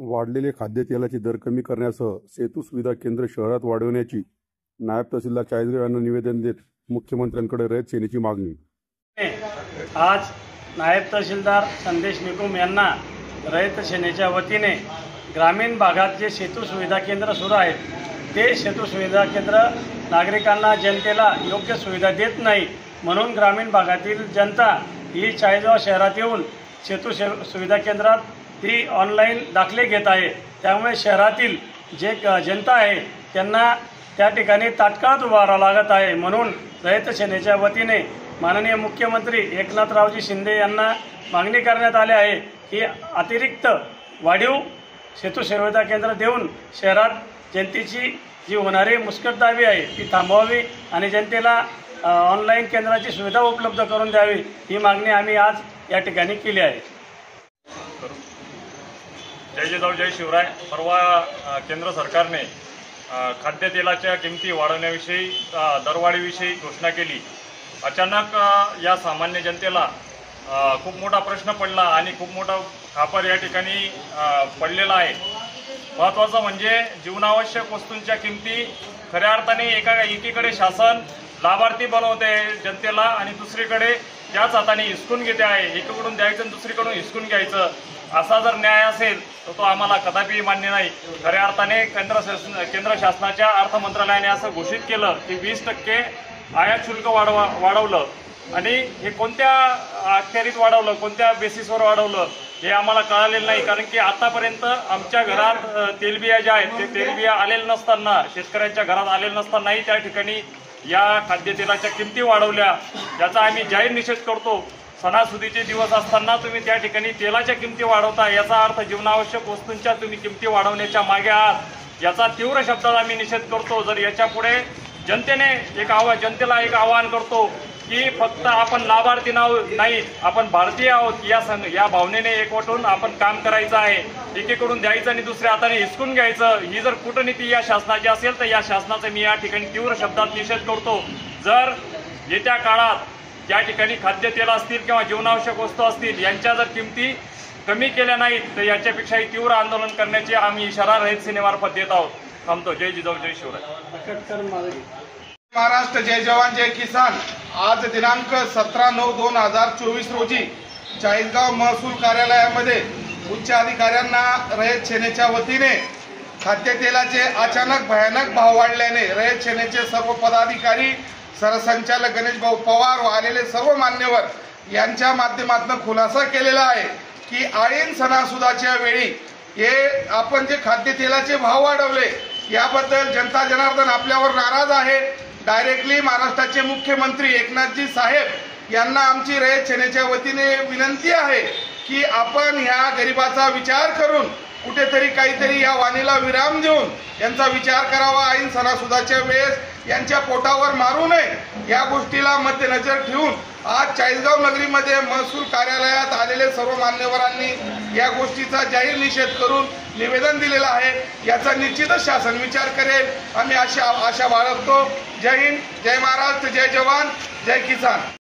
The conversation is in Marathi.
वाढलेले खाद्यतेलाचे दर कमी करण्यासह सेतू सुविधा केंद्र शहरात वाढवण्याची नायब तहसीलदार चाळीसगाव यांना निवेदन देत मुख्यमंत्र्यांकडे रयत सेनेची मागणी। आज नायब तहसीलदार संदेश निकुम यांना रयत सेनेच्या वतीने ग्रामीण भागात जे सेतू सुविधा केंद्र सुरू आहेत ते सेतू सुविधा केंद्र नागरिकांना जनतेला योग्य सुविधा देत नाही, म्हणून ग्रामीण भागातील जनता ही चाळीसगाव शहरात येऊन सेतू सुविधा केंद्रात ती ऑनलाईन दाखले घेत आहे। त्यामुळे शहरातील जे जनता आहे त्यांना त्या ठिकाणी तात्काळ उभा राहावं लागत आहे। म्हणून रयत सेनेच्या वतीने माननीय मुख्यमंत्री एकनाथरावजी शिंदे यांना मागणी करण्यात आली आहे की अतिरिक्त वाढीव सेतू सुविधा केंद्र देऊन शहरात जनतेची जी होणारी मुस्कटदाबी आहे ती थांबवावी आणि जनतेला ऑनलाईन केंद्राची सुविधा उपलब्ध करून द्यावी, ही मागणी आम्ही आज या ठिकाणी केली आहे। जय जिजाऊ जय शिवराय। परवा केंद्र सरकारने खाद्यतेलाच्या किमती वाढवण्याविषयी दरवाढीविषयी घोषणा केली। अचानक या सामान्य जनतेला खूप मोठा प्रश्न पडला आणि खूप मोठा खापर या ठिकाणी पडलेला आहे। महत्त्वाचं म्हणजे जीवनावश्यक वस्तूंच्या किमती खऱ्या अर्थाने एकीकडे शासन लाभार्थी बनवते जनतेला आणि दुसरीकडे त्याच हाताने हिसकून घेते आहे। एकीकडून द्यायचं आणि दुसरीकडून हिसकून घ्यायचं, असा जर न्याय असेल तर तो आम्हाला कदापि मान्य नाही। खऱ्या अर्थाने केंद्र शासनाच्या अर्थ मंत्रालयाने असं घोषित केलं की 20% आयात शुल्क वाढवलं आणि हे कोणत्या अखत्यारीत वाढवलं, कोणत्या बेसिसवर वाढवलं हे आम्हाला कळालेलं नाही। कारण की आतापर्यंत आमच्या घरात तेलबिया ज्या आहेत ते तेलबिया आलेलं नसताना, शेतकऱ्यांच्या घरात आलेलं नसतानाही त्या ठिकाणी या खाद्यतेलाच्या किमती वाढवल्या, याचा आम्ही जाहीर निषेध करतो। सणासुदीचे दिवस असताना तुम्ही त्या ठिकाणी तेलाच्या किमती वाढवता, याचा अर्थ जीवनावश्यक वस्तूंच्या तुम्ही किमती वाढवण्याच्या मागे आहात, याचा तीव्र शब्दात आम्ही निषेध करतो। जर याच्यापुढे जनतेला एक आवाहन करतो की फक्त आपण लाभार्थी नाही, आपण भारतीय आहोत या भावनेने एकवटून आपण काम करायचं आहे। एकीकडून द्यायचं आणि दुसऱ्या हाताने हिसकून घ्यायचं, ही जर कूटनीती या शासनाची असेल तर या शासनाचा मी या ठिकाणी तीव्र शब्दात निषेध करतो। जर येत्या काळात या ठिकाणी खाद्यतेल असतील किंवा जीवनावश्यक वस्तू असतील यांच्या जर किमती कमी केल्या नाहीत तर याच्यापेक्षाही तीव्र आंदोलन करण्याचे आम्ही इशारा रयत सेनेमार्फत देत आहोत। थांबतो। जय जिजाऊ जय शिवराय। महाराष्ट्र जय जवान जय किसान। आज दिनांक 17/9/2024 रोजी चाळीसगाव महसूल कार्यालयामध्ये उच्च अधिकाऱ्यांना रयत सेनेच्या वतीने खाद्यतेलाचे अचानक भयानक भाव वाढल्याने रयत सेनेचे सर्व पदाधिकारी, सरसंचालक गणेश भाऊ पवार व आलेले सर्व मान्यवर यांच्या माध्यमातून खुलासा केलेला आहे की ऐन सणासुदाच्या वेळी हे आपण जे खाद्यतेलाचे भाव वाढवले याबद्दल जनता जनार्दन आपल्यावर नाराज आहे। डायरेक्टली महाराष्ट्राचे मुख्यमंत्री एकनाथजी साहेब यांना आमची रयत सेनेच्या वतीने विनंती आहे की आपण ह्या गरिबाचा विचार करून कुठेतरी काहीतरी या वाणीला विराम देऊन यांचा विचार करावा। ऐन सणासुदाच्या वेळेस यांच्या पोटावर मारू नये या गोष्टीला मध्यनजर ठेवून आज चाळीसगाव नगरीमध्ये महसूल कार्यालयात आलेले सर्व मान्यवरांनी या गोष्टीचा जाहीर निषेध करून निवेदन दिलेलं आहे। याचा निश्चितच शासन विचार करेल, आम्ही आशा बाळगतो। जय हिंद, जय महाराष्ट्र, जय जवान जय किसान।